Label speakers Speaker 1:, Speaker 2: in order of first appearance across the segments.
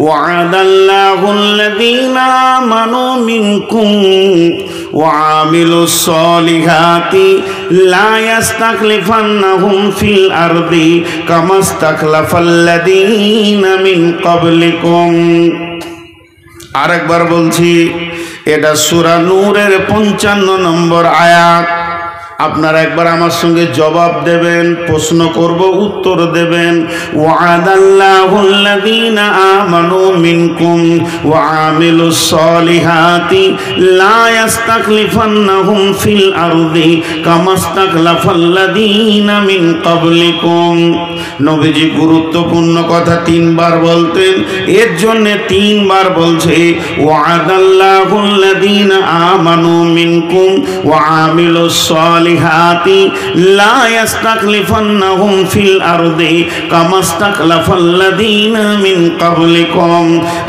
Speaker 1: ওয়াদাল্লাহু আল্লাযীনা আমানু মিনকুম ওয়া আমিলুস সলিহাতি লা ইস্তাখলিফান্নাহুম ফিল আরদি কামা ইস্তাখলাফাল্লাযীনা মিন ক্বাবলিকুম। আরেকবার বলছি, এটা সূরা নূরের 55 নম্বর আয়াত। আপনারা একবার আমার সঙ্গে জবাব দেবেন, প্রশ্ন করব, উত্তর দেবেন। ওয়াদাল্লাহুল্লাযীনা আমানু মিনকুম ওয়া আমিলুস সলিহাতি লা ইস্তাখলিফান্নাহুম ফিল আরদি কামা ইস্তাখলাফাল্লাযীনা মিন ক্বাবলিকুম। নবীজি গুরুত্বপূর্ণ কথা 3 বার বলতেন, এর জন্য 3 বার বলছে ওয়াদাল্লাহুল্লাযীনা আমানু মিনকুম ওয়া আমিলুস সলিহাতি লা ইস্তাখলিফান্নাহুম ফিল আরদি কামা ইস্তাখলাফাল্লাযীনা মিন ক্বাবলিকুম।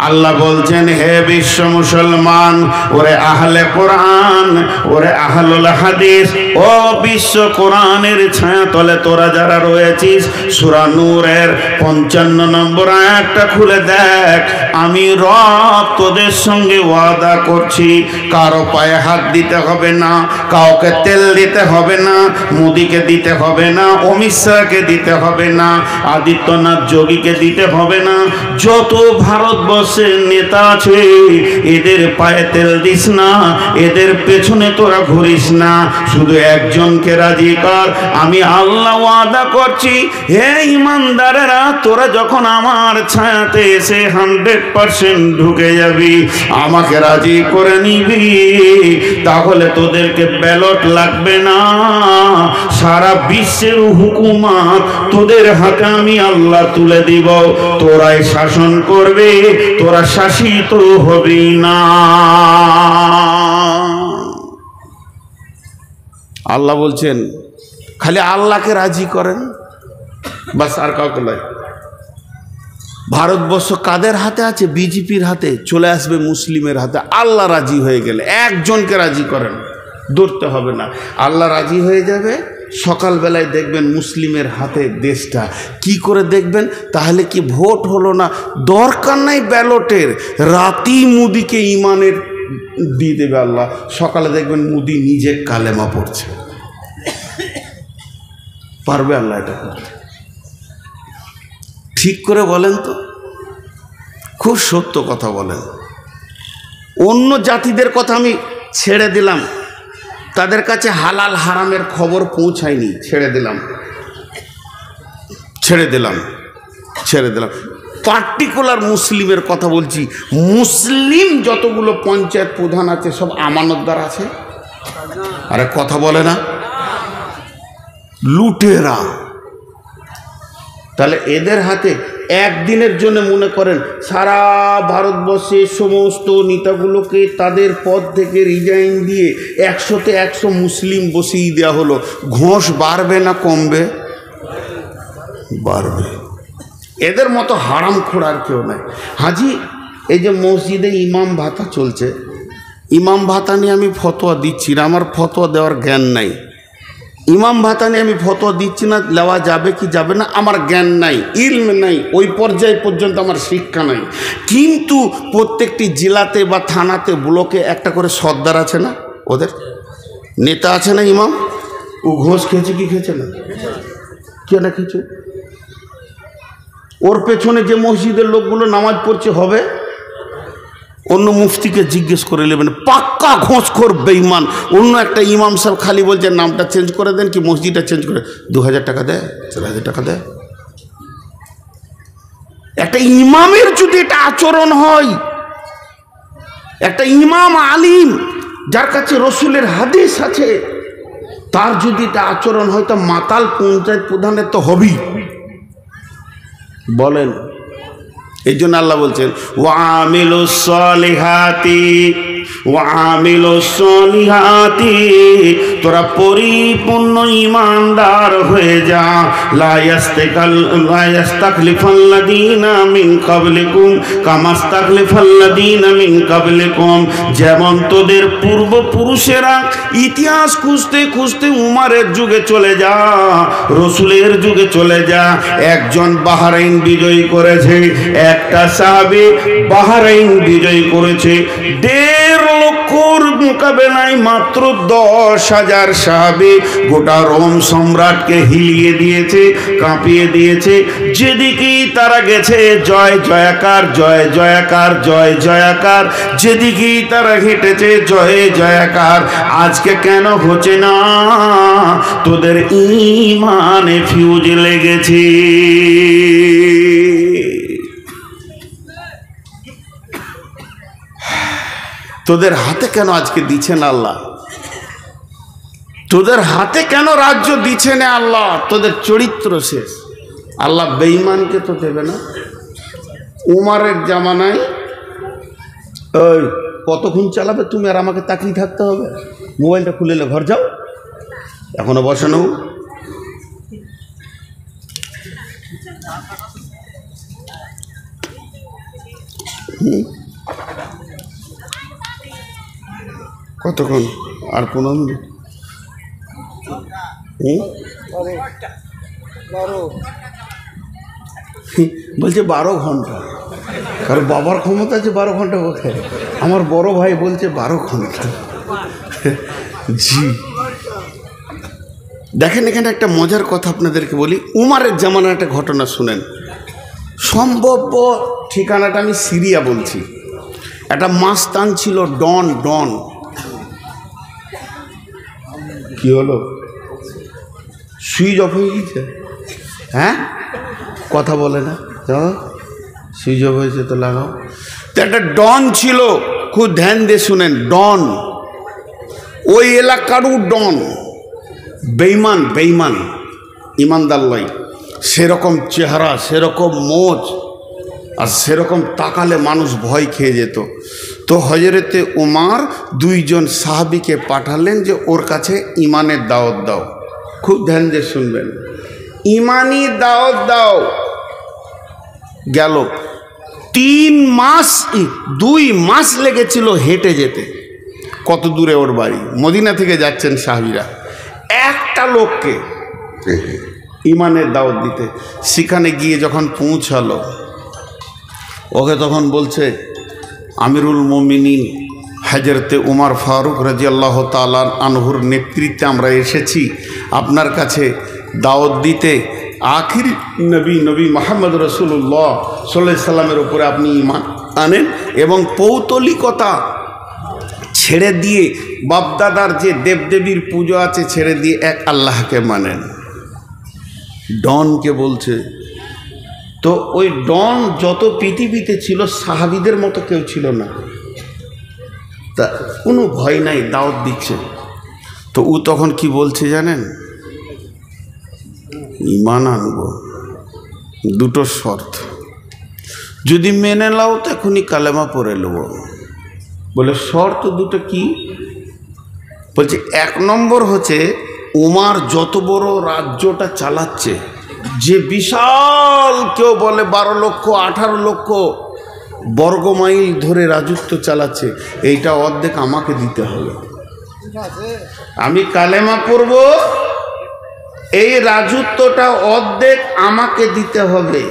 Speaker 1: আল্লাহ বলছেন, হে বিশ্ব মুসলমান, ওরে আহলে কোরআন, ওরে আহলুল হাদিস, ও বিশ্ব কোরআনের ছায়াতলে তোরা যারা রয়েছিস, সূরা নূরের 55 নম্বর আয়াতটা খুলে দেখ। আমি রব তোদের সঙ্গে ওয়াদা করছি, কারো পায়ে হাত দিতে হবে না, কাউকে তেল দিতে হবে না, মোদিকে দিতে হবে না, অমিত শাহকে দিতে হবে না, আদিত্যনাথ যোগীকে দিতে হবে না, যত ভারতবর্ষের নেতা আছে এদের পায়ে তেল দিস না, এদের পেছনে তোরা ঘুরিস না, শুধু একজনকে রাজি কর। আমি আল্লাহ ওয়াদা করছি, হে ইমানদারেরা, তোরা যখন আমার ছায়াতে এসে 100% ঢুকে যাবি, আমাকে রাজি করে নিবি, তাহলে তোদেরকে ব্যালট লাগবে না, সারা বিশ্বের হুকুমত তোদের হাতে আমি আল্লাহ তুলে দিব, তোরাই শাসন করবে, তোরা শাসিত হবি না। আল্লাহ বলছেন, খালি আল্লাহকে রাজি করেন, বাস, আর কাউকে নয়। ভারতবর্ষ কাদের হাতে আছে? বিজেপির হাতে, চলে আসবে মুসলিমের হাতে। আল্লাহ রাজি হয়ে গেলে একজনকে রাজি করেন, দৌড়তে হবে না, আল্লাহ রাজি হয়ে যাবে। সকালবেলায় দেখবেন মুসলিমের হাতে দেশটা। কি করে দেখবেন? তাহলে কি ভোট হলো না, দরকার নাই ব্যালটের, রাতেই মুদিকে ইমানের দিয়ে দেবে আল্লাহ। সকালে দেখবেন মুদি নিজে কালেমা পড়ছে। পারবে আল্লাহ এটা করতে? ঠিক করে বলেন তো, খুব সত্য কথা বলেন। অন্য জাতিদের কথা আমি ছেড়ে দিলাম, তাদের কাছে হালাল হারামের খবর পৌঁছায়নি, ছেড়ে দিলাম। পার্টিকুলার মুসলিমের কথা বলছি। মুসলিম যতগুলো পঞ্চায়েত প্রধান আছে সব আমানতদার আছে। আরে কথা বলে না, লুটেরা। তাহলে এদের হাতে একদিনের জন্য মনে করেন সারা ভারতবর্ষের সমস্ত নেতাগুলোকে তাদের পদ থেকে রিজাইন দিয়ে 100-তে 100 মুসলিম বসিয়ে দেওয়া হলো, ঘোষ বাড়বে না কমবে? বাড়বে। এদের মতো হারামখোর আর কেউ নাই। হাজি, এই যে মসজিদে ইমাম ভাতা চলছে, ইমাম ভাতা নিয়ে আমি ফতোয়া দিচ্ছি না, আমার ফতোয়া দেওয়ার জ্ঞান নাই। ইমাম ভাতা নিয়ে আমি ফতোয়া দিচ্ছি না, নেওয়া যাবে কি যাবে না আমার জ্ঞান নাই, ইলম নাই, ওই পর্যায় পর্যন্ত আমার শিক্ষা নাই। কিন্তু প্রত্যেকটি জেলাতে বা থানাতে ব্লকে একটা করে সর্দার আছে না, ওদের নেতা আছে না ইমাম? ও ঘোষ খেয়েছে কি খেয়েছে না? কেন খেয়েছে? ওর পেছনে যে মসজিদের লোকগুলো নামাজ পড়ছে হবে, অন্য মুফতিকে জিজ্ঞেস করে নেবেন, পাক্কা ঘোষখোর বেঈমান। অন্য একটা ইমাম সাহেব খালি বলছে নামটা চেঞ্জ করে দেন কি মসজিদটা চেঞ্জ করে, 2000 টাকা দেয়, 4000 টাকা দেয়। একটা ইমামের যদি এটা আচরণ হয়, একটা ইমাম আলিম যার কাছে রসুলের হাদিস আছে, তার যদি এটা আচরণ হয়, তো মাতাল পঞ্চায়েত প্রধানের তো হবেই। বলেন, এই জন্য আল্লাহ বলছেন ওয়ামিলুস সলিহাতি ওয়া আমিলুস সলিহাতি, তোরা পরিপূর্ণ ঈমানদার হয়ে যা। লা ইয়াস্তাকলিফাল্লাযীনা মিন ক্বাবলিকুম কামা ইস্তাকলিফাল্লাযীনা মিন ক্বাবলিকুম, যেমন তোদের পূর্বপুরুষেরা ইতিহাস খুঁজতে খুঁজতে উমারের যুগে চলে যা, রসুলের যুগে চলে যা। একজন বাহরাইন বিজয় করেছে, একটা সাহাবী বাহরাইন বিজয় করেছে। 1.5 লক্ষর মোকাবেলায় মাত্র 10,000 সাহাবী গোটা রোম সম্রাটকে হিলিয়ে দিয়েছে, কাঁপিয়ে দিয়েছে। যেদিকেই তারা গেছে জয় জয়াকার, জয় জয়াকার, জয় জয়াকার। যেদিকেই তারা হেঁটেছে জয় জয়াকার। আজকে কেন হচ্ছে না? তোদের ঈমানে ফিউজ লেগেছে। তোদের হাতে কেন আজকে দিচ্ছেন আল্লাহ? তোদের হাতে কেন রাজ্য দিচ্ছে না আল্লাহ? তোদের চরিত্র শেষ। আল্লাহ বেঈমানকে তো দেবে না। উমারের জামানায় ওই কতক্ষণ চালাবে তুমি আর আমাকে তাকিয়ে থাকতে হবে? মোবাইলটা খুলে নে, ঘর যাও, এখনো বসানো। কতক্ষণ? আর 15 মিনিট। বলছে 12 ঘন্টা। কারণ বাবার ক্ষমতা আছে 12 ঘন্টা বসে। আমার বড় ভাই বলছে 12 ঘন্টা। জি দেখেন, এখানে একটা মজার কথা আপনাদেরকে বলি। উমারের জামানার একটা ঘটনা শুনেন। সম্ভব্য ঠিকানাটা আমি সিরিয়া বলছি। একটা মাস্তান ছিল, ডন। ডন কি হলো? সুইচ অফ হয়ে গেছে? হ্যাঁ, কথা বলে না। সুইচ অফ হয়েছে তো লাগাও। তো একটা ডন ছিল, খুব ধ্যান দিয়ে শুনেন। ডন ওই এলাকারও ডন, বেঈমান। বেঈমান, ইমানদার লয়। সেরকম চেহারা, সেরকম মোচ, আর সেরকম তাকালে মানুষ ভয় খেয়ে যেত। তো হযরতে উমার 2 জন সাহাবীকে পাঠালেন যে ওর কাছে ইমানের দাওয়াত দাও। খুব ধ্যান দিয়ে শুনবেন, ইমানি দাওয়াত দাও। গেল 3 মাস, 2 মাস লেগেছিল হেঁটে যেতে। কত দূরে ওর বাড়ি? মদিনা থেকে যাচ্ছেন সাহাবীরা। একটা লোককে ইমানের দাওয়াত দিতে, সেখানে গিয়ে যখন পৌঁছালো, ওকে তখন বলছে, আমিরুল মুমিনিন হযরতে উমর ফারুক রাদিয়াল্লাহু তাআলা আনহুর নেতৃত্বে আমরা এসেছি আপনার কাছে দাওয়াত দিতে। আখিরি নবী মুহাম্মদ রাসূলুল্লাহ সাল্লাল্লাহু আলাইহি সাল্লামের উপরে আপনি ঈমান আনেন এবং পৌতলিকতা ছেড়ে দিয়ে, বাপদাদার যে দেবদেবীর পুজো আছে ছেড়ে দিয়ে এক আল্লাহকে মানেন। ডনকে বলছে। তো ওই ডন যত পৃথিবীতে ছিল সাহাবীদের মতো কেউ ছিল না, তা কোনো ভয় নাই, দাওয়াত দিচ্ছে। তো ও তখন কি বলছে জানেন? ঈমান আনবো, 2টো শর্ত। যদি মেনে নাও তো এখনই কালেমা পড়ে নেব। বলে শর্ত 2টো কি? বলছে 1 নম্বর হচ্ছে উমার যত বড় রাজ্যটা চালাচ্ছে, যে বিশাল, কেউ বলে 12 লক্ষ 18 লক্ষ বর্গমাইল ধরে রাজত্ব চালাচ্ছে, এইটা অর্ধেক আমাকে দিতে হবে। আমি কালেমা পড়ব, এই রাজত্বটা অর্ধেক আমাকে দিতে হবে,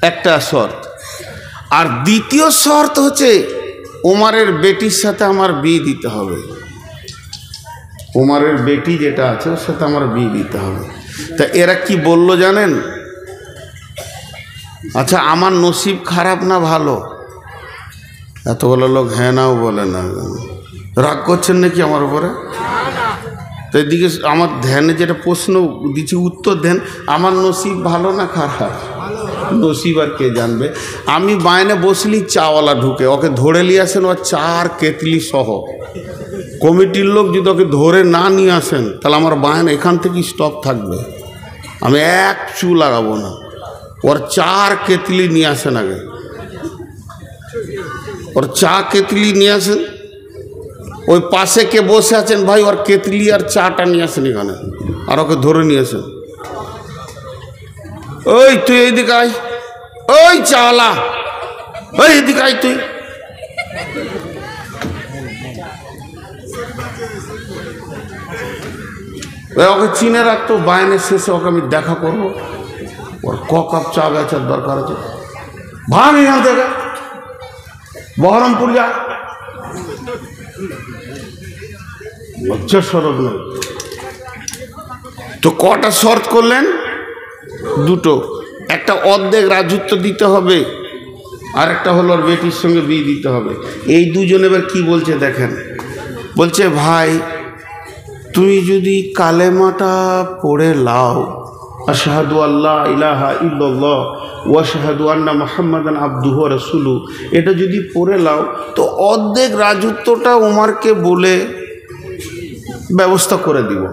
Speaker 1: একটা শর্ত। আর দ্বিতীয় শর্ত হচ্ছে উমারের বেটির সাথে আমার বিয়ে দিতে হবে। উমারের বেটি যেটা আছে ওর সাথে আমার বিয়ে দিতে হবে। তা এরা কি বলল জানেন? আচ্ছা, আমার নসিব খারাপ না ভালো? এতগুলো লোক হ্যাঁ নাও বলে না। রাগ করছেন নাকি আমার উপরে? তো এদিকে আমার ধ্যানে যেটা প্রশ্ন দিচ্ছি উত্তর দেন, আমার নসিব ভালো না খারাপ? নসিব আর কে জানবে। আমি বাইনে বসলি চাওয়ালা ঢুকে, ওকে ধরে নিয়ে আসেন, ও 4 কেতলি সহ। কমিটির লোক যদি ওকে ধরে না নিয়ে আসেন তাহলে আমার বায়ন এখান থেকে স্টপ থাকবে, আমি 1 চু লাগাবো না। ওর 4 কেতলি নিয়ে আসেন আগে।
Speaker 2: ওর চা কেতলি নিয়ে আসেন। ওই পাশে কে বসে আছেন ভাই, ওর কেতলি আর চাটা নিয়ে আসেন এখানে, আর ওকে ধরে নিয়ে আসেন। ওই তুই এইদিকে আয়, ওই চাওয়ালা, ওই এদিকে আয় তুই। ওকে চিনে রাখতো, বায়নের শেষে ওকে আমি দেখা করবো, ওর ক কাপ চা বেচার দরকার আছে। ভাগ এখান থেকে, বহরমপুর যা, লজ্জা শরম নেই। তো কটা শর্ত করলেন? দুটো, একটা অর্ধেক রাজত্ব দিতে হবে, আর একটা হলো ওর বেটির সঙ্গে বিয়ে দিতে হবে। এই দুজন এবার কি বলছে দেখেন, বলছে ভাই তুমি যদি কালেমাটা পড়ে লাও, আশহাদু আল্লাহ ইলাহা ইল্লাল্লাহ ওয়া আশহাদু আন্না মুহাম্মাদান আবদুহু ওয়া রাসূলুহু, এটা যদি পড়ে লাও তো অর্ধেক রাজত্বটা উমারকে বলে ব্যবস্থা করে দিব।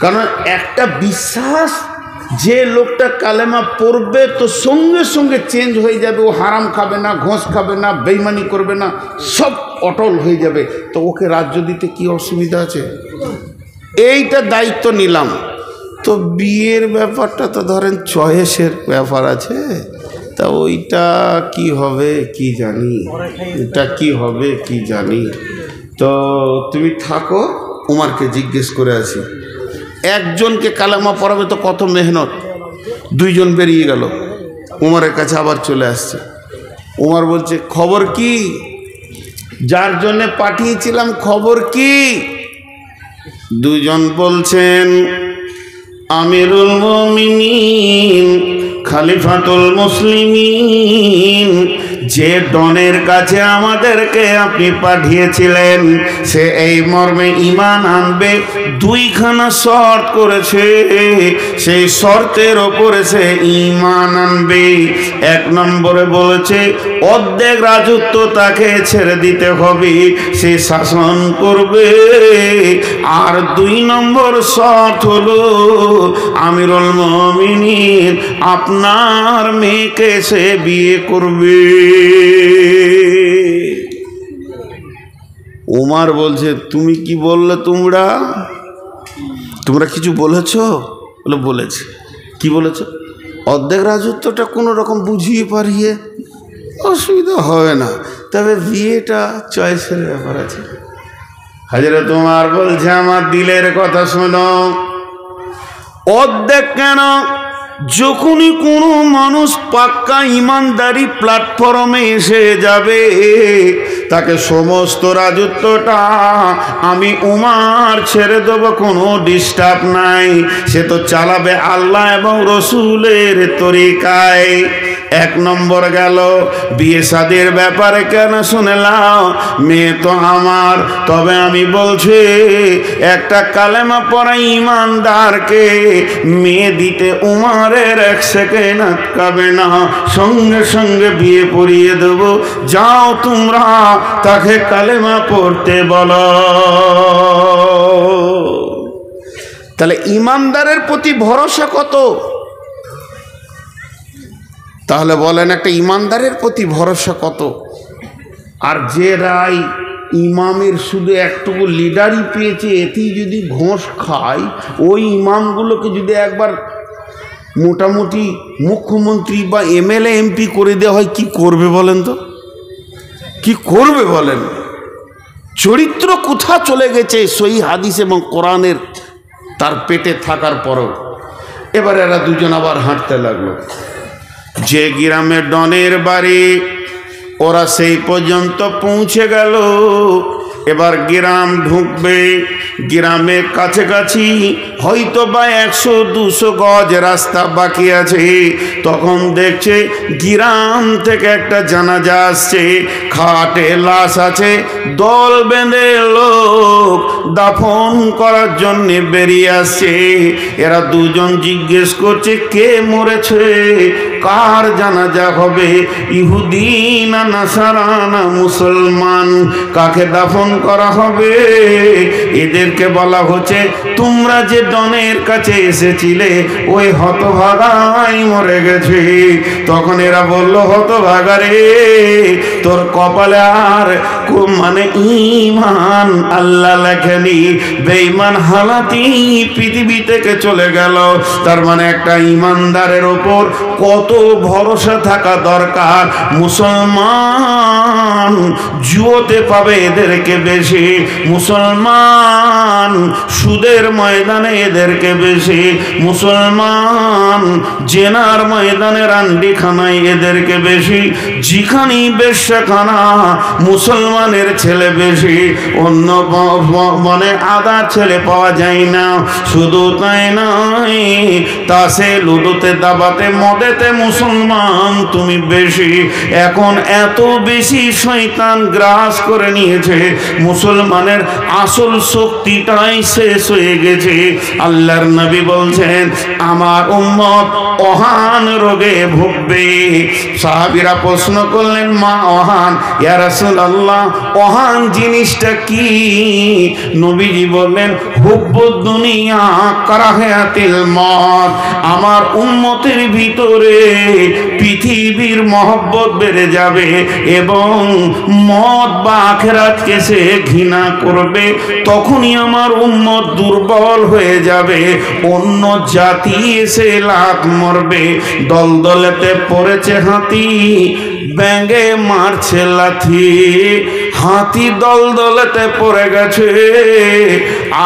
Speaker 2: কারণ একটা বিশ্বাস, যে লোকটা কালেমা পড়বে তো সঙ্গে সঙ্গে চেঞ্জ হয়ে যাবে, ও হারাম খাবে না, ঘোষ খাবে না, বেইমানি করবে না, সব অটল হয়ে যাবে। তো ওকে রাজ্য দিতে কি অসুবিধা আছে? এইটা দায়িত্ব নিলাম। তো বিয়ের ব্যাপারটা তো ধরেন চয়েসের ব্যাপার আছে, তা ওইটা কি হবে কি জানি, এটা কি হবে কি জানি। তো তুমি থাকো, উমারকে জিজ্ঞেস করে আসি। একজনকে কালেমা পড়াবে তো কত মেহনত, দুইজন বেরিয়ে গেল, উমারের কাছে আবার চলে আসছে। উমার বলছে খবর কি, যার জন্য পাঠিয়েছিলাম খবর কি? দুজন বলছেন আমিরুল মুমিনিন খলিফাতুল মুসলিমিন, যে ডনের কাছে আমাদেরকে আপনি পাঠিয়েছিলেন সে এই মর্মে ঈমান আনবে, দুইখানা শর্ত করেছে, সেই শর্তের ওপরে সে ঈমান আনবে। এক নম্বরে বলেছে অর্ধেক রাজত্ব তাকে ছেড়ে দিতে হবে, সে শাসন করবে। আর দুই নম্বর শর্ত হলো আমিরুল মুমিনিন আপনার মেয়েকে সে বিয়ে করবে। উমার বলছে তুমি কি বললে, তোমরা কিছু বলেছ? বলে বলেছে। কি বলেছ? অর্ধেক রাজত্বটা কোনো রকম বুঝিয়ে পারিয়ে, অসুবিধা হবে না, তবে বিয়েটা চয়েসের ব্যাপার আছে। হযরত উমর বলছে আমার দিলের কথা শোনো, অর্ধেক কেন, যখনই কোনো মানুষ পাক্কা ইমানদারি প্ল্যাটফর্মে এসে যাবে তাকে সমস্ত রাজত্বটা আমি উমার ছেড়ে দেব, কোনো ডিস্টার্ব নাই, সে তো চালাবে আল্লাহ এবং রসুলের তরিকায়। এক নম্বর গেল। বিয়ে শাদীর ব্যাপারে কেন শুনলাম, মেয়ে তো আমার, তবে আমি বলছি একটা কালেমা পড়া ইমানদারকে মেয়ে দিতে উমারের এক সেকেন্ড আটকাবে না, সঙ্গে সঙ্গে বিয়ে পড়িয়ে দেব। যাও তোমরা তাকে কালেমা পড়তে বলো। তাহলে ইমানদারের প্রতি ভরসা কত? তাহলে বলেন একটা ইমানদারের প্রতি ভরসা কত? আর যে রায় ইমামের শুধু একটুকু লিডারই পেয়েছে, এতেই যদি ঘোষ খায়, ওই ইমামগুলোকে যদি একবার মোটামুটি মুখ্যমন্ত্রী বা এমএলএ এমপি করে দেওয়া হয়, কি করবে বলেন তো? কি করবে বলেন? চরিত্র কোথা চলে গেছে সহি হাদিস এবং কোরআনের তার পেটে থাকার পরও। এবার এরা দুজন আবার হাঁটতে লাগলো। যে গ্রামে ডনের বাড়ি ওরা সেই পর্যন্ত পৌঁছে গেল। এবার গ্রাম ঢুকবে, গ্রামের কাছাকাছি হয়তো বা 100-200 গজ রাস্তা বাকি আছে। তখন দেখছে গ্রাম থেকে একটা জানাজা আসছে, খাটে লাশ আছে, দল বেঁধে লোক দাফন করার জন্য বেরিয়ে আসছে। এরা দুজন জিজ্ঞেস করছে কে মরেছে? কার জানাজা হবে? ইহুদি না নাসারা না মুসলমান? কাকে দাফন করা হবে? এদেরকে বলা হচ্ছে তোমরা যে ডনের কাছে এসেছিলে ওই হতভাগাই মরে গেছে। তখন এরা বলল, হতভাগারে তোর কপালে আর মানে ঈমান আল্লাহ লেখেনি, বেঈমান হালাতি পৃথিবী থেকে চলে গেল। তার মানে একটা ঈমানদারের ওপর কত ভরসা থাকা দরকার। মুসলমান জুয়োতে পাবে এদেরকে বেশি, মুসলমান সুদের ময়দানে এদেরকে বেশি, মুসলমান জেনার ময়দানে রান্ডিখানায় এদেরকে বেশি, যেখানেই বেশ্যাখানা মুসলমানের ছেলে বেশি, অন্য মানে আদার ছেলে পাওয়া যায় না। শুধু তাই নয়, তাসে লুডোতে দাবাতে মদেতে মুসলমান তুমি বেশি। এখন এত বেশি শয়তান গ্রাস করে নিয়েছে, মুসলমানের আসল শক্তিটাই শেষ হয়ে গেছে। আল্লাহর নবী বলছেন আমার উম্মত অহান রোগে ভুগবে। সাহাবীরা প্রশ্ন করলেন, মা অহান? ইয়া রাসূলুল্লাহ, অহান জিনিসটা কি? নবীজি বললেন, হুব্বুদ দুনিয়া কারাহাতিল মত। আমার উম্মতের ভিতরে পৃথিবীর মহব্বত বেড়ে যাবে এবং মত বা আখিরাতকে সে ঘৃণা করবে। তখনই আমার উম্মত দুর্বল হয়ে যাবে, অন্য জাতি এসে লাত মরবে। দলদলেতে পড়েছে হাতি, ব্যাঙে মারছে লাথি। হাতি দলদলেতে পড়ে গেছে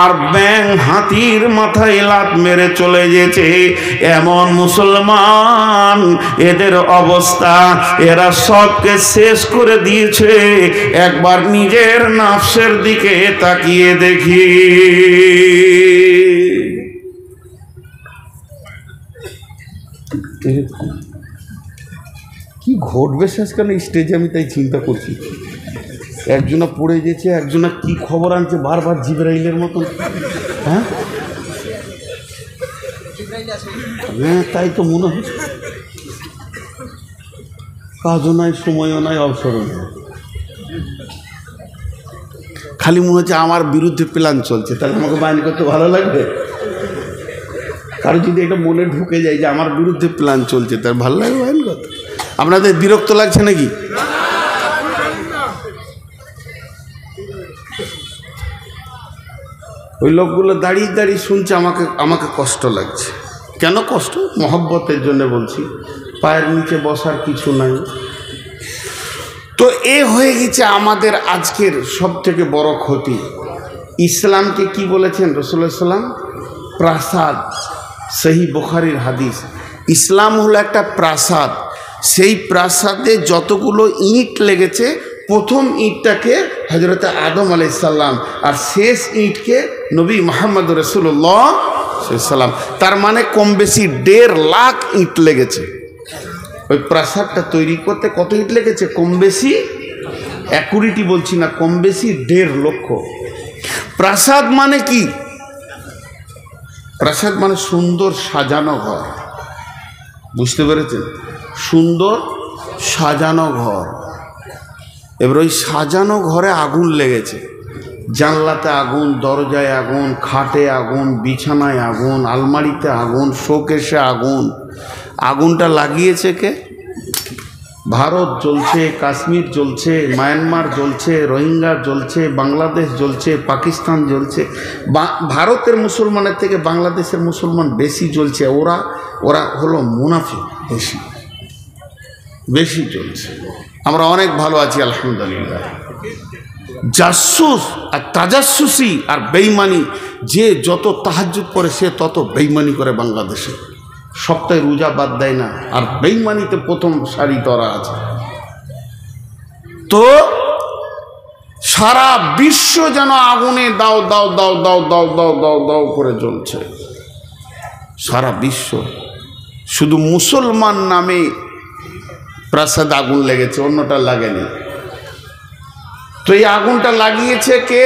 Speaker 2: আর ব্যাঙ হাতির মাথায় লাত মেরে চলে গেছে। এমন মুসলমান এদের অবস্থা, এরা সবকে শেষ করে দিয়েছে। একবার নিজের নাফসের দিকে তাকিয়ে দেখি। কি ঘটবে শেষকালে স্টেজে, আমি তাই চিন্তা করছি। একজনা পড়ে গেছে, একজনা কি খবর আনছে বারবার জিবরাইলের মতন। হ্যাঁ হ্যাঁ, তাই তো মনে হচ্ছে। কাজও নাই, সময়ও নাই, অবসরও নাই। খালি মনে হচ্ছে আমার বিরুদ্ধে প্ল্যান চলছে। তাহলে আমাকে বাহিনী করতে ভালো লাগবে? কারো যদি এটা মনে ঢুকে যায় যে আমার বিরুদ্ধে প্ল্যান চলছে, তার ভালো লাগবে বাহিনী করতে? আপনাদের বিরক্ত লাগছে নাকি? ওই লোকগুলো দাঁড়িয়ে দাঁড়িয়ে শুনছে, আমাকে কষ্ট লাগছে। কেন কষ্ট? মহব্বতের জন্য বলছি। পায়ের নিচে বসার কিছু নাই। তো এ হয়ে গেছে আমাদের আজকের সব থেকে বড় ক্ষতি। ইসলামকে কি বলেছেন রাসূলুল্লাহ সাল্লাল্লাহু আলাইহি ওয়াসাল্লাম? প্রাসাদ। সহি বুখারীর হাদিস। ইসলাম হলো একটা প্রাসাদ। সেই প্রাসাদে যতগুলো ইট লেগেছে, প্রথম ইটটাকে হযরত আদম আলাইহিস সালাম আর শেষ ইটকে নবী মুহাম্মদ রাসূলুল্লাহ সাল্লাল্লাহু আলাইহি ওয়াসাল্লাম। তার মানে কম বেশি 1.5 লাখ ইট লেগেছে। ওই প্রাসাদটা তৈরি করতে কত ইট লেগেছে? কম বেশি, অ্যাকুরেটি বলছি না, কম বেশি 1.5 লক্ষ। প্রাসাদ মানে কি? প্রাসাদ মানে সুন্দর সাজানো ঘর। বুঝতে পেরেছেন? সুন্দর সাজানো ঘর। এবার ওই সাজানো ঘরে আগুন লেগেছে। জানলাতে আগুন, দরজায় আগুন, খাটে আগুন, বিছানায় আগুন, আলমারিতে আগুন, শোকেশে আগুন। আগুনটা লাগিয়েছে কে? ভারত জ্বলছে, কাশ্মীর জ্বলছে, মায়ানমার জ্বলছে, রোহিঙ্গা জ্বলছে, বাংলাদেশ জ্বলছে, পাকিস্তান জ্বলছে। ভারতের মুসলমানের থেকে বাংলাদেশের মুসলমান বেশি জ্বলছে। ওরা হলো মুনাফিক, বেশি জ্বলছে। আমরা অনেক ভালো আছি আলহামদুলিল্লাহ। জাসুস আর তাজাসুসি আর বেঈমানি, যে যত তাহাজ্জুদ করে সে তত বেঈমানি করে বাংলাদেশে। সপ্তাহে রোজা বাদ দেয় না, আর বেঈমানিতে প্রথম সারি ধরা আছে। তো সারা বিশ্ব যেন আগুনে দাও দাও দাও দাও দাও দাও দাও দাও করে জ্বলছে। সারা বিশ্ব। শুধু মুসলমান নামে প্রাসাদ আগুন লেগেছে, অন্যটা লাগেনি। তো এই আগুনটা লাগিয়েছে কে?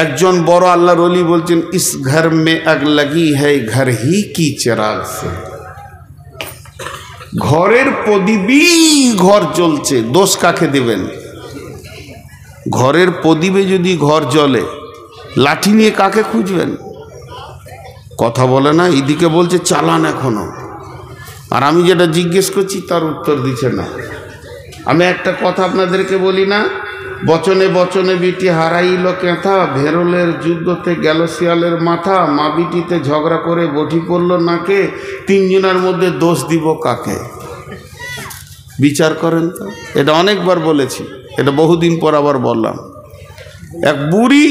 Speaker 2: একজন বড় আল্লাহর ওলি বলছেন, ইস ঘর মে আগ লাগি হ্যায় ঘর হি কি চিরাগ সে। ঘরের প্রদীপই ঘর জ্বলছে, দোষ কাকে দেবেন? ঘরের প্রদীপে যদি ঘর জ্বলে, লাঠি নিয়ে কাকে খুঁজবেন? কথা বলে না, এদিকে বলছে চালান এখনো, আর আমি যেটা জিজ্ঞেস করছি তার উত্তর দিচ্ছে না। আমি একটা কথা আপনাদেরকে বলি না, বচনে বচনে বিটি হারাইল কেথা, ভেরলের যুদ্ধতে গেল শিয়ালের মাথা, মা বিটিতে ঝগড়া করে বটি পড়ল নাকে, তিনজনের মধ্যে দোষ দিব কাকে? বিচার করেন তো। এটা অনেকবার বলেছি, এটা বহুদিন পর আবার বললাম। এক বুড়ি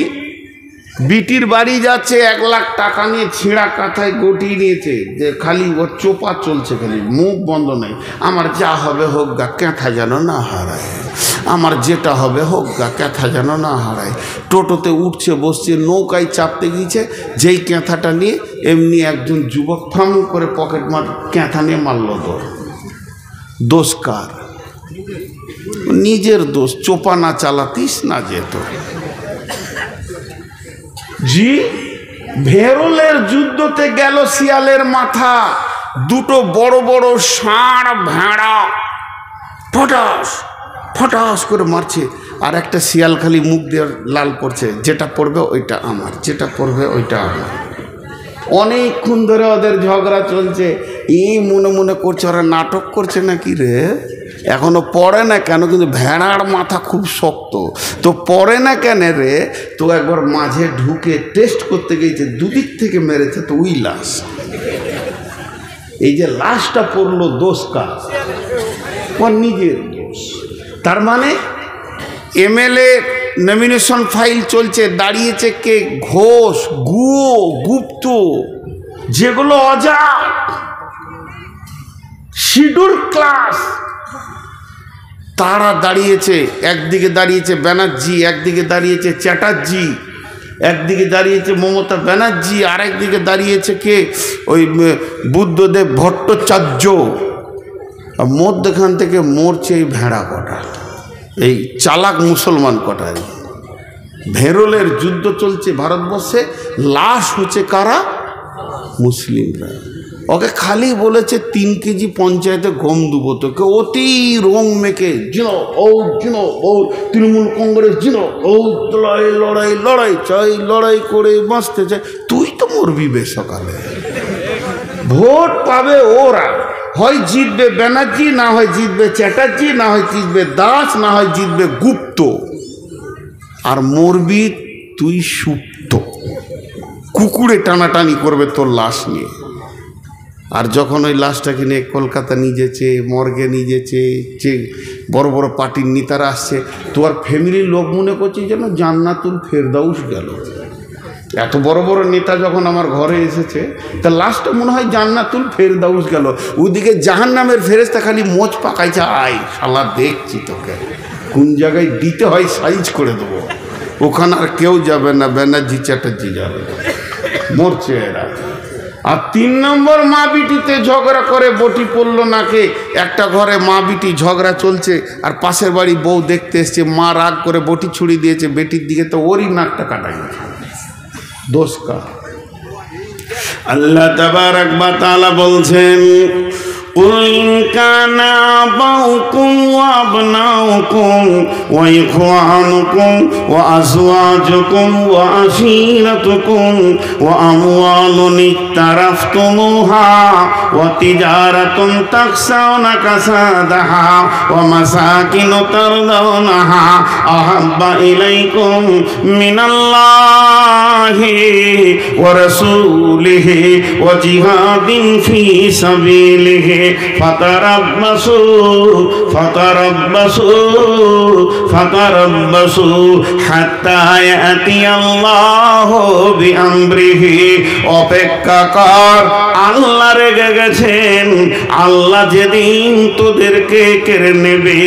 Speaker 2: বিটির বাড়ি যাচ্ছে, 1 লাখ টাকা নিয়ে ছিঁড়া কাঁথায় গটিয়ে নিয়েছে, যে খালি ওর চোপা চলছে, খালি মুখ বন্ধ নেই। আমার যা হবে হোক গা, ক্যাথা যেন না হারায়, আমার যেটা হবে হোক গা, ক্যাথা যেন না হারায়। টোটোতে উঠছে বসছে, নৌকায় চাপতে গিয়েছে, যেই ক্যাঁথাটা নিয়ে এমনি একজন যুবক ফাম করে পকেট মার ক্যাঁথা নিয়ে মারল। দোষ কার? নিজের দোষ, চোপা না চালাতিস না যেত। জি, ভেরলের যুদ্ধতে গেল শিয়ালের মাথা, দুটো বড় বড় ষাঁড় ভেড়া ফটাস ফটাস করে মারছে, আর একটা শিয়াল খালি মুখ দিয়ে লাল পড়ছে, যেটা পড়বে ওইটা আমার, যেটা পড়বে ওইটা আমার। অনেকক্ষণ ধরে ওদের ঝগড়া চলছে। এই মনে মনে করছে ওরা নাটক করছে নাকি রে, এখনো পড়ে না কেন? কিন্তু ভেড়ার মাথা খুব শক্ত, তো পড়ে না কেন রে? তো একবার মাঝে ঢুকে টেস্ট করতে গিয়েছে, দুদিক থেকে মেরেছে, তো ওই লাশ। এই যে লাশটা পড়লো, দোষ কার? ওর নিজের দোষ। তার মানে এমএলএ নমিনেশন ফাইল চলছে, দাঁড়িয়েছে কে? ঘোষ, গুয়ো, গুপ্ত, যেগুলো অজাত, শিডিউল ক্লাস, তারা দাঁড়িয়েছে। একদিকে দাঁড়িয়েছে ব্যানার্জি, একদিকে দাঁড়িয়েছে চ্যাটার্জি, একদিকে দাঁড়িয়েছে মমতা ব্যানার্জি, আরেকদিকে দাঁড়িয়েছে কে? ওই বুদ্ধদেব ভট্টাচার্য। মধ্যখান থেকে মরছে এই ভেড়া কটা, এই চালাক মুসলমান কটা। ভেরলের যুদ্ধ চলছে ভারতবর্ষে, লাশ হচ্ছে কারা? মুসলিমরা। ওকে খালি বলেছে 3 কেজি পঞ্চায়েতে গম দেবো তোকে, অতি রং মেকে তৃণমূল কংগ্রেস লড়াই লড়াই লড়াই চাই, লড়াই করে বাঁচতে চাই। তুই তো মরবি বে সকালে। ভোট পাবে ওরা, হয় জিতবে ব্যানার্জি, না হয় জিতবে চ্যাটার্জি, না হয় জিতবে দাস, না হয় জিতবে গুপ্ত, আর মরবি তুই সুপ্ত। কুকুরে টানাটানি করবে তোর লাশ নিয়ে। আর যখন ওই লাশটাকে নিয়ে কলকাতা নিয়ে যেছে, মর্গে নিয়ে যেছে, যে বড় বড় পার্টির নেতারা আসছে, তোর ফ্যামিলির লোক মনে করছে যেন জান্নাতুল ফেরদাউস গেল। এত বড় বড় নেতা যখন আমার ঘরে এসেছে, তা লাশটা মনে হয় জান্নাতুল ফেরদাউস গেল। ওদিকে জাহান্নামের ফেরেশতা খালি মোচ পাকাইছে, আয় শালা দেখছি তোকে কোন জায়গায় দিতে হয়, সাইজ করে দেবো। ওখানে আর কেউ যাবে না, ব্যানার্জি চ্যাটার্জি যাবে, মরছে এরা। আর 3 নম্বর, মা বিটিতে ঝগড়া করে বটি পড়লো নাকে। একটা ঘরে মা বিটি ঝগড়া চলছে, আর পাশের বাড়ি বউ দেখতে এসছে, মা রাগ করে বটি ছুড়ি দিয়েছে বেটির দিকে, তো ওরই নাকটা কাটাই গেছে। দোষ কার? আল্লাহ তাবারাক ওয়া তাআলা বলছেন, قل إن كان آباؤكم وأبناؤكم وإخوانكم وأزواجكم وعشيرتكم وأموال اقترفتموها وتجارة تخشون كسادها ومساكن ترضونها أحب إليكم من الله ورسوله وجهاد في سبيله فتربصوا حتى يأتي الله بأمره। অপেক্ষা কর, আল্লাহ রেগে গেছেন, আল্লাহ যেদিন তোদেরকে কেড়ে নেবে।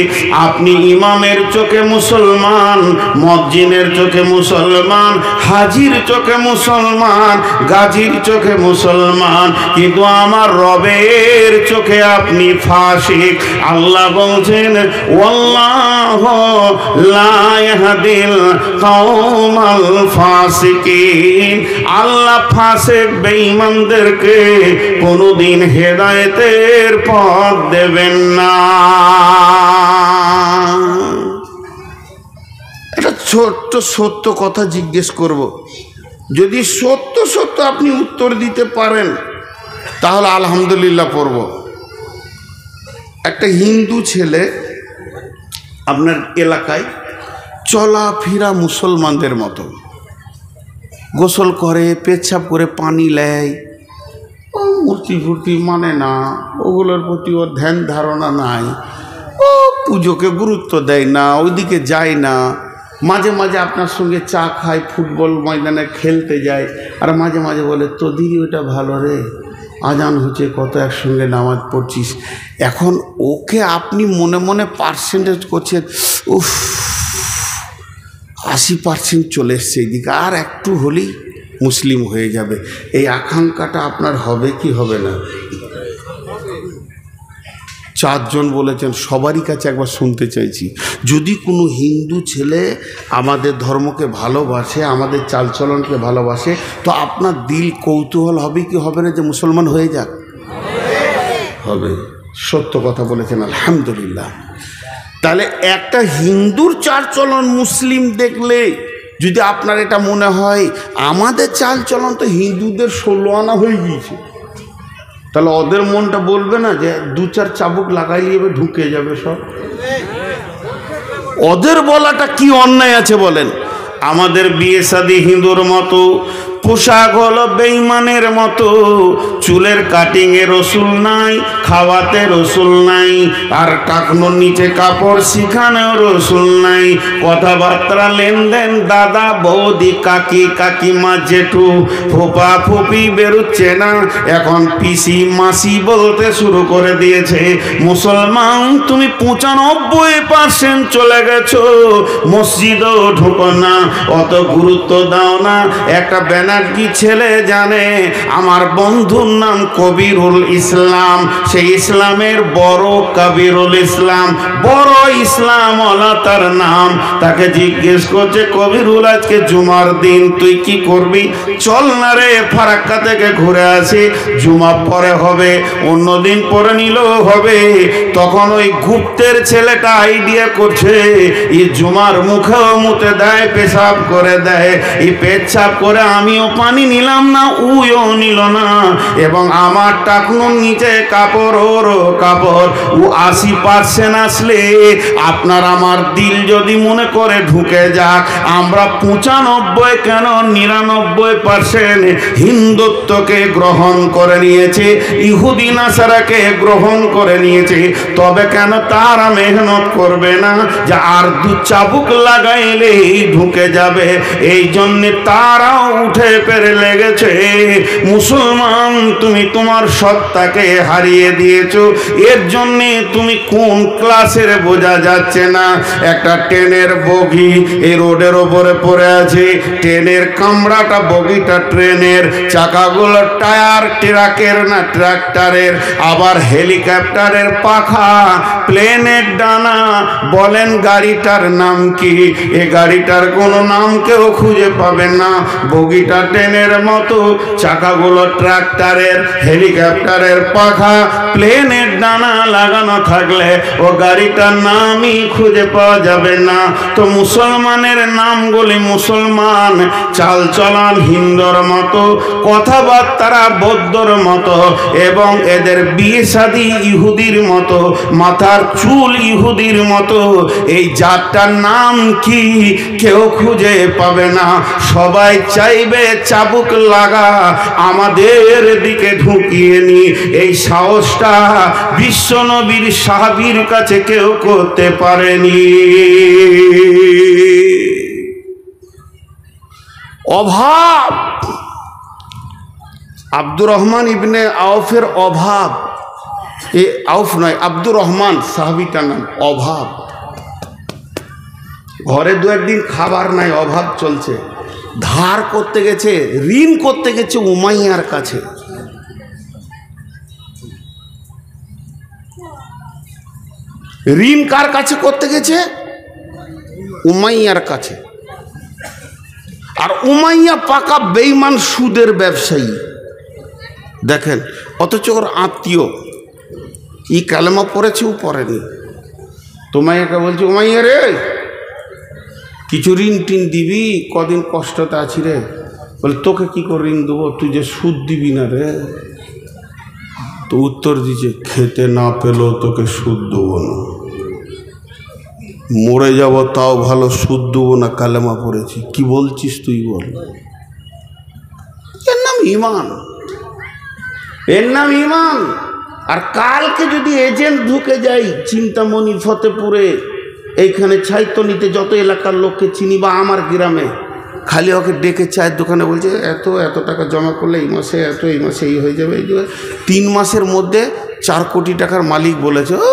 Speaker 2: আপনি ইমামের চোখে মুসলমান, মুয়াজ্জিনের চোখে মুসলমান, হাজির চোখে মুসলমান, গাজীর চোখে মুসলমান, কিন্তু আমার রবের চোখে
Speaker 1: চোখে আপনি ফাসিক। আল্লাহ বলছেন ওয়াল্লাহু লা ইয়াহদিল কওমাল ফাসিকিন, আল্লাহ ফাসিক বেঈমানদেরকে কোনোদিন হেদায়েতের পথ দেবেন না।
Speaker 2: একটা ছোট্ট সত্য কথা জিজ্ঞেস করব, যদি সত্য সত্য আপনি উত্তর দিতে পারেন তাহলে আলহামদুলিল্লাহ পড়ব। একটা হিন্দু ছেলে আপনার এলাকায় চলাফেরা মুসলমানদের মতো, গোসল করে, পেচ্ছাপ করে, পানি নেয়, ও মূর্তি ফুর্তি মানে না, ওগুলোর প্রতি ওর ধ্যান ধারণা নাই, ও পুজোকে গুরুত্ব দেয় না, ওইদিকে যায় না। মাঝে মাঝে আপনার সঙ্গে চা খায়, ফুটবল ময়দানে খেলতে যায়, আর মাঝে মাঝে বলে তো দিদি ওটা ভালো রে, আজান হচ্ছে কত, একসঙ্গে নামাজ পড়ছিস। এখন ওকে আপনি মনে মনে পার্সেন্টেজ করছেন, উফ 80% চলে এসছে এইদিকে, আর একটু হলেই মুসলিম হয়ে যাবে। এই আকাঙ্ক্ষাটা আপনার হবে কি হবে না? 4 জন বলেছেন, সবারই কাছে একবার শুনতে চাইছি, যদি কোনো হিন্দু ছেলে আমাদের ধর্মকে ভালোবাসে, আমাদের চালচলনকে ভালোবাসে, তো আপনার দিল কৌতূহল হবে কি হবে না যে মুসলমান হয়ে যাক? হবে। সত্য কথা বলেছেন, আলহামদুলিল্লাহ। তাহলে একটা হিন্দুর চালচলন মুসলিম দেখলে যদি আপনার এটা মনে হয় আমাদের চালচলন তো হিন্দুদের 16 আনা হয়ে গিয়েছে, তাহলে ওদের মনটা বলবে না যে 2-4 চাবুক লাগাই নিয়ে ঢুকে যাবে সব? ওদের বলাটা কি অন্যায় আছে বলেন?
Speaker 1: আমাদের বিয়ে শাদী হিন্দুর মতো, পোশাক হলো বেঈমানের মতো, চুলের কাটিংয়ে রসুল নাই, খাওয়াতে রসুল নাই, আর টাকনোর নিচে কাপড় শিখানেও রসুল নাই, কথাবার্তা লেনদেন দাদা বৌদি কাকি কাকিমা জেঠু ফুপা ফুপি বেরোচ্ছে না, এখন পিসি মাসি বলতে শুরু করে দিয়েছে। মুসলমান তুমি 95% চলে গেছো, মসজিদও ঢুকো না, অত গুরুত্ব দাও না। একটা ব্যানার্জি ছেলে জানে আমার বন্ধুর নাম কবিরুল ইসলাম, সেই ইসলামের বড় কবিরুল ইসলাম, বড় ইসলাম ওলা তার নাম। তাকে জিজ্ঞেস করছে, কবিরুল আজকে জুমার দিন তুই কি করবি? চল না রে ফারাক্কা থেকে ঘুরে আসি, জুমা পরে হবে, অন্যদিন পরে নিলেও হবে। তখন ওই গুপ্তের ছেলেটা আইডিয়া করছে, এই জুমার মুখেও মুতে দেয়, পেশাব করে দেয়, এই পেচ্ছাপ করে আমিও পানি নিলাম না, উইও নিল না, এবং আমার টাকনুর নিচে কাপড়, ওরও কাপড়। ও 80% আসলে আপনার আমার দিল যদি মনে করে ঢুকে যাক, আমরা 95 কেন 99% হিন্দুত্বকে গ্রহণ করে নিয়েছে, ইহুদি নাসারাকে গ্রহণ করে নিয়েছে, তবে কেন তারা মেহনত করবে না যে আর 2 চাবুক লাগাইলেই ঢুকে যাবে? এই জন্যে তারাও উঠে পেরে লেগেছে। মুসলমান তুমি তোমার সত্তাকে হারিয়ে দিয়েছো, এর জন্যে তুমি কোন ক্লাসের বোঝা যাচ্ছে না। একটা ট্রেনের বগি এই রোডের ওপরে পড়ে আছে, ট্রেনের কামরাটা বগিটা ট্রেনের, চাকাগুলো টায়ার ট্রাকের না ট্রাক্টরের, আবার হেলিকপ্টারের পাখা, প্লেনের ডানা, বলেন গাড়িটার নাম কি? এ গাড়িটার কোনো নাম কেউ খুঁজে পাবেন না। বগিটা ট্রেনের মতো, চাকাগুলো ট্রাক্টরের, হেলিকপ্টারের পাখা, প্লেনের ডানা লাগানো থাকলে ও গাড়িটার নামই খুঁজে পাওয়া যাবে না। তো মুসলমানের নামগুলি মুসলমান, চালচলন হিন্দুর মতো, কথাবার্তা বৌদ্ধর মতো, এবং এদের বিয়ে শাদী ইহুদির মতো, মাথার চুল ইহুদির মতো। এই জাতটার নাম কি কেউ খুঁজে পাবে না। সবাই চাইবে চাবুক লাগা আমাদের দিকে ঢুকিয়ে নি। এই সাহসটা বিশ্ব নবীর সাহাবীর কাছে কেউ করতে পারেনি।
Speaker 2: অভাব, আব্দুর রহমান ইবনে আউফের অভাব, এ আউফ নয়, আব্দুর রহমান সাহাবীটার নাম। অভাব, ঘরে 2-1 দিন খাবার নাই, অভাব চলছে, ধার করতে গেছে, ঋণ করতে গেছে উমাইয়ার কাছে। ঋণ কার কাছে করতে গেছে? উমাইয়ার কাছে। আর উমাইয়া পাকা বেঈমান সুদের ব্যবসায়ী, দেখেন, অথচ ওর আত্মীয় ই কালেমা পড়েছে, ও পড়েনি। উমাইয়াকে বলছে, উমাইয়া রে, কিছু ঋণ টিন দিবি, কদিন কষ্টতে আছি রে। বলে, তোকে কি করে ঋণ দেবো, তুই যে সুদ দিবি না রে। তো উত্তর দিচ্ছে, খেতে না পেলেও তোকে সুদ দেবো না, মরে যাব তাও ভালো, সুদ দেবো না, কালেমা পড়েছি। কি বলছিস তুই বল? এর নাম ঈমান, এর নাম ঈমান। আর কালকে যদি এজেন্ট ঢুকে যাই চিন্তামণি, ফতেপুরে, এইখানে ছাইতনিতে, যত এলাকার লোককে চিনি বা আমার গ্রামে, খালি ওকে ডেকে চায়ের দোকানে বলছে, এত টাকা জমা করলে এই মাসে এত, এই মাসে এই হয়ে যাবে, এই 3 মাসের মধ্যে 4 কোটি টাকার মালিক বলেছে, ও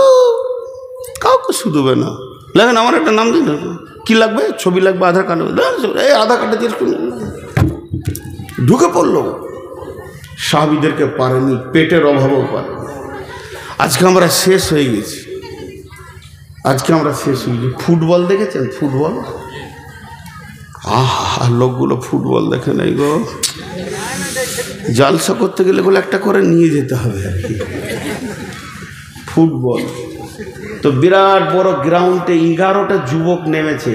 Speaker 2: কাউকে শুধবে না। লাগেন আমার একটা নাম দিন, কি লাগবে? ছবি লাগবে, আধার কার্ড, এই আধার কার্ডে ঢুকে পড়লো। সাহাবীদেরকে পারেনি, পেটের অভাবও পারেনি। আজকে আমরা শেষ হয়ে গেছি, আজকে আমরা শেষ হয়ে গেছি। ফুটবল দেখেছেন? ফুটবল, লোকগুলো ফুটবল দেখে নাই গো। জালসা করতে গেলে বলে একটা করে নিয়ে যেতে হবে আর কি। ফুটবল তো বিরাট বড় গ্রাউন্ডে 11টা যুবক নেমেছে।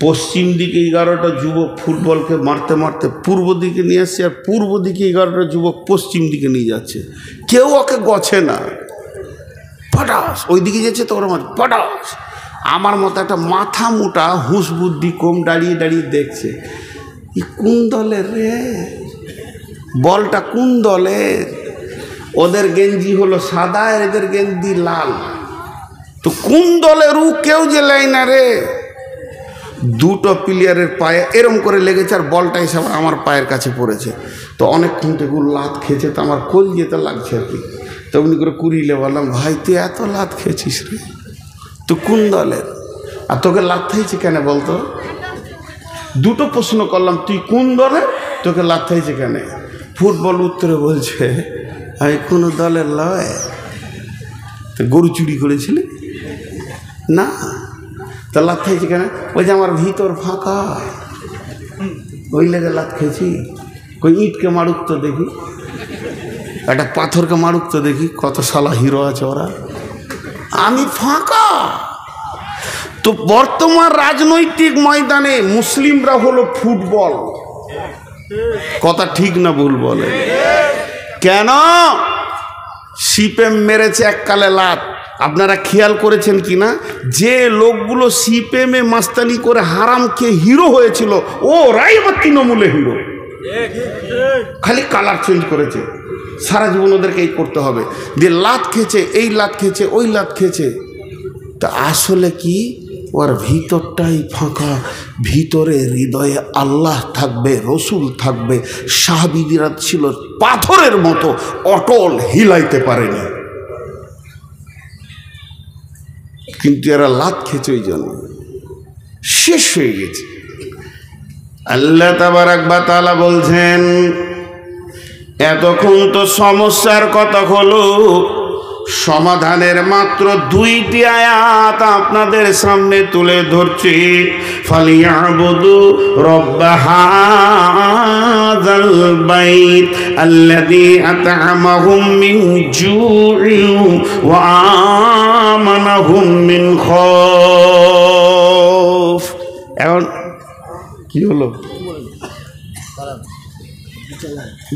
Speaker 2: পশ্চিম দিকে 11টা যুবক ফুটবলকে মারতে মারতে পূর্ব দিকে নিয়ে আসছে, আর পূর্ব দিকে 11টা যুবক পশ্চিম দিকে নিয়ে যাচ্ছে। কেউ ওকে গছে না, পটাস ওই দিকে যাচ্ছে, তো ওরা পটাস। আমার মতো একটা মাথা মোটা, হুঁশ বুদ্ধি কম, দাঁড়িয়ে দাঁড়িয়ে দেখছে, কোন দলের রে, বলটা কোন দলের? ওদের গেঞ্জি হলো সাদা, এদের গেঞ্জি লাল, তো কোন দলের ও কেউ যে লাই না রে। 2টো প্লেয়ারের পায়ে এরম করে লেগেছে, আর বলটা এসে আমার পায়ের কাছে পড়েছে। তো অনেকক্ষণ থেকে লাত খেয়েছে, তো আমার কোল যেতে লাগছে আর কি। তো উনি করে কুড়িলে বললাম, ভাই তুই এত লাত খেয়েছিস রে, তুই কোন দলের, আর তোকে লাত খাইছে কেন বলতো? 2টো প্রশ্ন করলাম, তুই কোন দলের, তোকে লাত খাইছে কেন? ফুটবল উত্তরে বলছে, আমি কোনো দলের লয়। তো গরু চুরি করেছিলি না, তা লাত খাইছে কেন? ওই যে আমার ভিতর ফাঁকা, ওই লেগে লাত খেয়েছি। কই ইটকে মারুক তো দেখি, একটা পাথরকে মারুক তো দেখি, কত শালা হিরো আছে ওরা, আমি ফাঁকা। তো বর্তমান রাজনৈতিক ময়দানে মুসলিমরা হলো ফুটবল। কথা ঠিক না ভুল বলে? কেন? সিপে মেরেছে এককালে লাত। আপনারা খেয়াল করেছেন কিনা, যে লোকগুলো সিপেমে মাস্তানি করে হারাম খেয়ে হিরো হয়েছিল, ওরাই আবার তৃণমূলে হিরো, খালি কালার চেঞ্জ করেছে। সারা জীবন ওদেরকে এই করতে হবে, যে লাত খেয়েছে, এই লাত খেয়েছে, ওই লাত খেয়েছে। তা আসলে কি, ওর ভিতরটাই ফাঁকা, ভিতরে হৃদয়ে আল্লাহ থাকবে, রসুল থাকবে। সাহাবীরা ছিল পাথরের মতো অটল, হিলাইতে পারেনি, কিন্তু এরা লাত খেয়েছে, ওই জন্য শেষ হয়ে গেছে। আল্লাহ তাবারাক ওয়া তাআলা বলছেন, এতক্ষণ তো সমস্যার কথা হলো, সমাধানের মাত্র 2টি আয়াত আপনাদের সামনে তুলে ধরছি। ফালিয়াবুদু রব্ব হাযাল বাইত আল্লাযী আত'আমাহুম মিন জু'ইন ওয়া আমানাহুম মিন খাউফ। এখন কি হলো?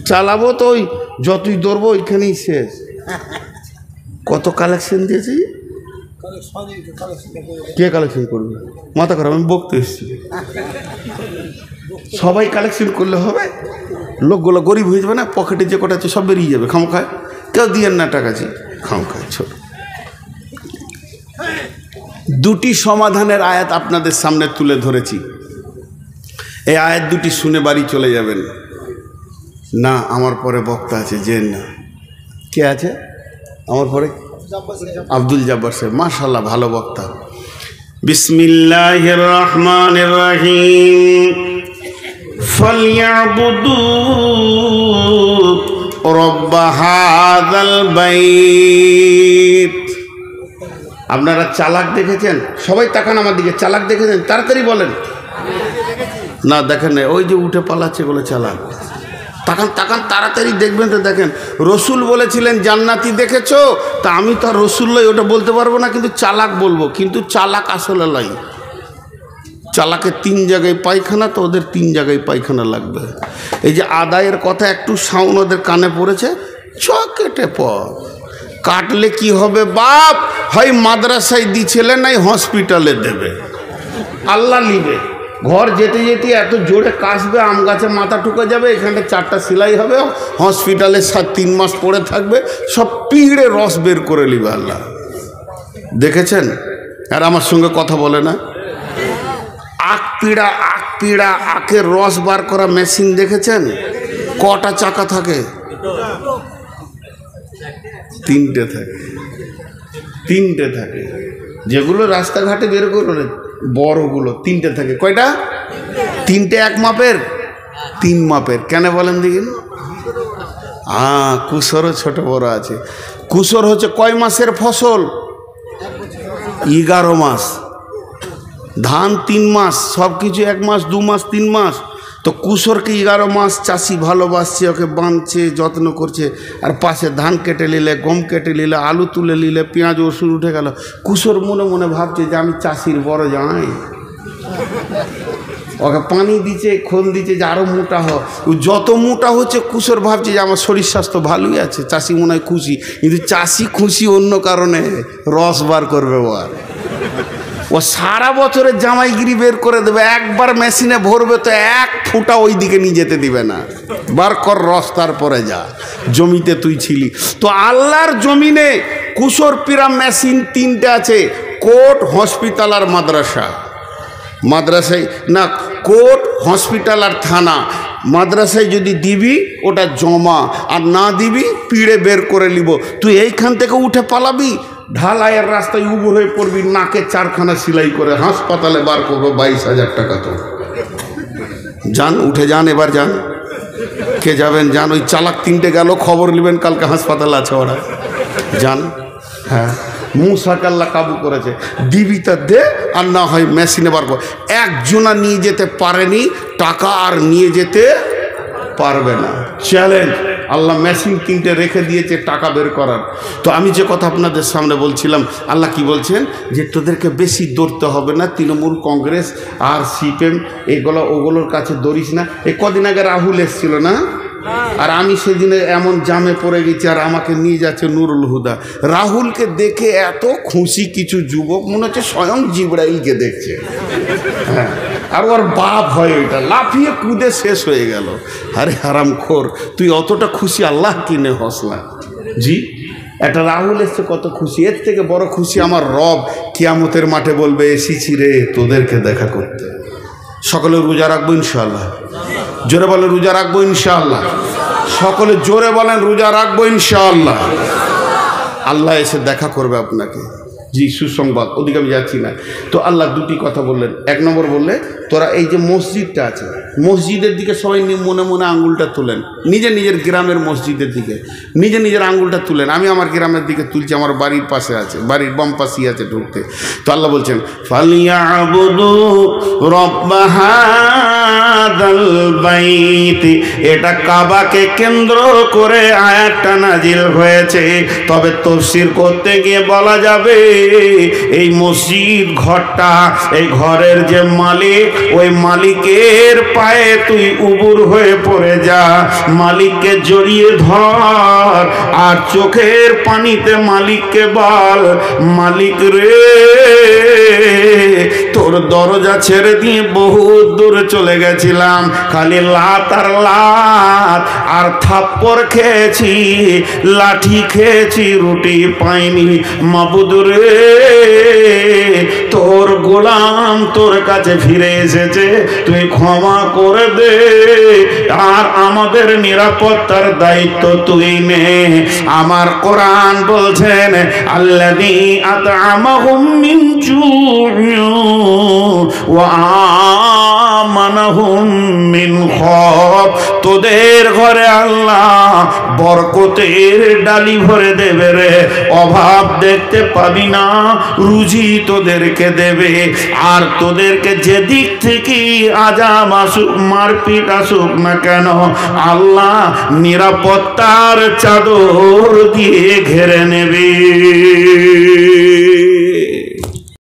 Speaker 2: চালাবো তো, ওই যতই ধরবো ওইখানেই শেষ। কত কালেকশন দিয়েছি, কে কালেকশন করবে? মাথা খারাপ, আমি বকতে এসেছি। সবাই কালেকশন করলে হবে? লোকগুলো গরিব হয়ে যাবে না, পকেটে যে কটা আছে সব বেরিয়ে যাবে খামখায়। কেউ দিয়েন না টাকাছি, খামখায় ছোট। 2টি সমাধানের আয়াত আপনাদের সামনে তুলে ধরেছি। এই আয়াত 2টি শুনে বাড়ি চলে যাবেন না। আমার পরে বক্তা আছে, জেন না, কে আছে আমার পরে? আব্দুল জব্বার সাহেব, মাশাআল্লাহ, ভালো বক্তা। বিসমিল্লাহির রহমানির রহিম। ফালিয়াবুদু রব্বা হাযাল বাইত। আপনারা চালাক দেখেছেন? সবাই তাকান আমার দিকে। চালাক দেখেছেন? তাড়াতাড়ি বলেন। না দেখেন না, ওই যে উঠে পালাচ্ছে বলে চালাক। তাকান তাকান তাড়াতাড়ি দেখবেন তো। দেখেন রসুল বলেছিলেন জান্নাতি দেখেছো, তা আমি তো আর রসুল লই, ওটা বলতে পারবো না, কিন্তু চালাক বলবো। কিন্তু চালাক আসলে লাই। চালাকের 3 জায়গায় পায়খানা, তো ওদের 3 জায়গায় পায়খানা লাগবে। এই যে আদায়ের কথা একটু সাউন্ড ওদের কানে পড়েছে, কেটে পর কাটলে কি হবে বাপ? হয় মাদ্রাসায় দিছিলে, নাই হসপিটালে দেবে, আল্লাহ লিবে। ঘর যেতে যেতে এত জোরে কাশবে, আম গাছে মাথা ঠুকে যাবে, এখানটা 4টা সেলাই হবে, হসপিটালে 3 মাস পড়ে থাকবে, সব পিঁড়ে রস বের করে নিবে আল্লাহ। দেখেছেন? আর আমার সঙ্গে কথা বলে না। আখ পিড়া আখের রস বার করা মেশিন দেখেছেন? কটা চাকা থাকে? 3টে থাকে। 3টে থাকে। যেগুলো রাস্তাঘাটে বের করে বড়গুলো 3টে থাকে। কয়টা? 3টে এক মাপের? 3 মাপের। কেন বলেন দেখি? কুসরও ছোট বড় আছে। কুসর হচ্ছে কয় মাসের ফসল? 11 মাস। ধান 3 মাস, সব কিছু 1 মাস 2 মাস 3 মাস। তো কুসরকে 11 মাস চাষি ভালোবাসছে, ওকে বাঁধছে, যত্ন করছে। আর পাশে ধান কেটে নিলে, গম কেটে নিলে, আলু তুলে নিলে, পেঁয়াজ ওষুধ উঠে গেল। কুসর মনে মনে ভাবছে যে আমি চাষির বড় জামাই। ওকে পানি দিচ্ছে, খোল দিচ্ছে যে আরও মোটা হয়। যত মোটা হচ্ছে কুসর ভাবছে যে আমার শরীর স্বাস্থ্য ভালোই আছে, চাষি মনে হয় খুশি। কিন্তু চাষি খুশি অন্য কারণে, রস বার করবে ও। আর ও সারা বছরের জামাইগিরি বের করে দেবে, একবার মেশিনে ভরবে তো 1 ফুটা ওই দিকে নিয়ে যেতে দিবে না। বার কর রস, তারপরে যা। জমিতে তুই ছিলি তো। আল্লাহর জমিনে কুসর পিরা মেশিন 3টে আছে, কোর্ট, হসপিটাল আর মাদ্রাসা। মাদ্রাসায় না, কোর্ট, হসপিটাল আর থানা। মাদ্রাসায় যদি দিবি ওটা জমা, আর না দিবি পিড়ে বের করে নিব। তুই এইখান থেকে উঠে পালাবি, ঢালাইয়ের রাস্তায় উবুর হয়ে পড়বি, নাকে 4খানা সেলাই করে হাসপাতালে বার করবো 22,000 টাকা। তো যান, উঠে যান, এবার যান। কে যাবেন? যান। ওই চালাক 3টে গেল, খবর নেবেন কালকে হাসপাতাল আছে ওরা। যান। হ্যাঁ, মুসাকে আল্লাহ কাবু করেছে। দিবি তা দে, আর না হয় মেশিনে বার কর। একজনা নিয়ে যেতে পারেনি টাকা, আর নিয়ে যেতে পারবে না। চ্যালেঞ্জ। আল্লাহ মেশিন 3টে রেখে দিয়েছে টাকা বের করার। তো আমি যে কথা আপনাদের সামনে বলছিলাম, আল্লাহ কি বলছেন? যে তোদেরকে বেশি দৌড়তে হবে না। তৃণমূল, কংগ্রেস আর সিপিএম ওগুলোর কাছে দৌড়িস না। এই কদিন আগে রাহুল এসছিল না? আর আমি সেদিনে এমন জামে পড়ে গেছি, আর আমাকে নিয়ে যাচ্ছে নুরুল হুদা। রাহুলকে দেখে এত খুশি কিছু যুবক, মনে হচ্ছে স্বয়ং জিবরাইলকে দেখছে। হ্যাঁ, আর ওর বাপ হয় ওইটা, লাফিয়ে কুদে শেষ হয়ে গেল। আরে হারামখোর, তুই অতটা খুশি আল্লাহ কিনে হস না। জি, একটা রাহুল এসছে, কত খুশি। এর থেকে বড় খুশি আমার রব কিয়ামতের মাঠে বলবে, এসেছি রে তোদেরকে দেখা করতে। সকলে রোজা রাখবো ইনশাআল্লাহ। জোরে বলেন রোজা রাখবো ইনশাআল্লাহ। সকলে জোরে বলেন রোজা রাখবো ইনশাআল্লাহ। আল্লাহ এসে দেখা করবে আপনাকে। জি, সুসংবাদ। ওদিকে আমি যাচ্ছি না। তো আল্লাহ 2টি কথা বললেন। 1 নম্বর বললে, তোরা এই যে মসজিদটা আছে, মসজিদের দিকে সবাই মনে মনে আঙ্গুলটা তুলেন। নিজের নিজের গ্রামের মসজিদের দিকে নিজের নিজের আঙ্গুলটা তুলেন। আমি আমার গ্রামের দিকে তুলছি, আমার বাড়ির পাশে আছে, বাড়ির বাম পাশেই আছে ঢুকতে। তো আল্লাহ বলছেন, ফালিয়াবুদু রাব্ব হাযাল বাইত। এটা কাবাকে কেন্দ্র করে আয়াতটা নাজিল হয়েছে। তবে তাফসীর করতে গিয়ে বলা যাবে, এই মসজিদ ঘরটা, এই ঘরের যে মালিক, ওই মালিকের পায়ে তুই উবুর হয়ে পড়ে যা, মালিককে জড়িয়ে ধর, আর চোখের পানিতে মালিককে বল, মালিক রে, তোর দরজা ছেড়ে দিয়ে বহু দূরে চলে গেছিলাম, খালি লাত আর লাত, আর থাপ্পড় খেয়েছি, লাঠি খেয়েছি, রুটি পাইনি। মাবুদ রে, তোর গোলাম তোর কাছে ফিরে এসেছে, তুই ক্ষমা করে দে, আর আমাদের নিরাপত্তার দায়িত্ব তুই নে। আমার কোরআন বলছেন, আল্লাযী আত'আমাহুম মিন জু'ইন ওয়া
Speaker 1: আমানাহুম মিন খব, তোদের ঘরে আল্লাহ বরকতের ডালি ভরে দেবে রে, অভাব দেখতে পাবি না, রুজি তোদেরকে দেবে। আর তোদেরকে যেদিক থেকে আজাব আসুক, মারপিট আসুক না কেন, আল্লাহ নিরাপত্তার চাদর দিয়ে ঘেরে নেবে।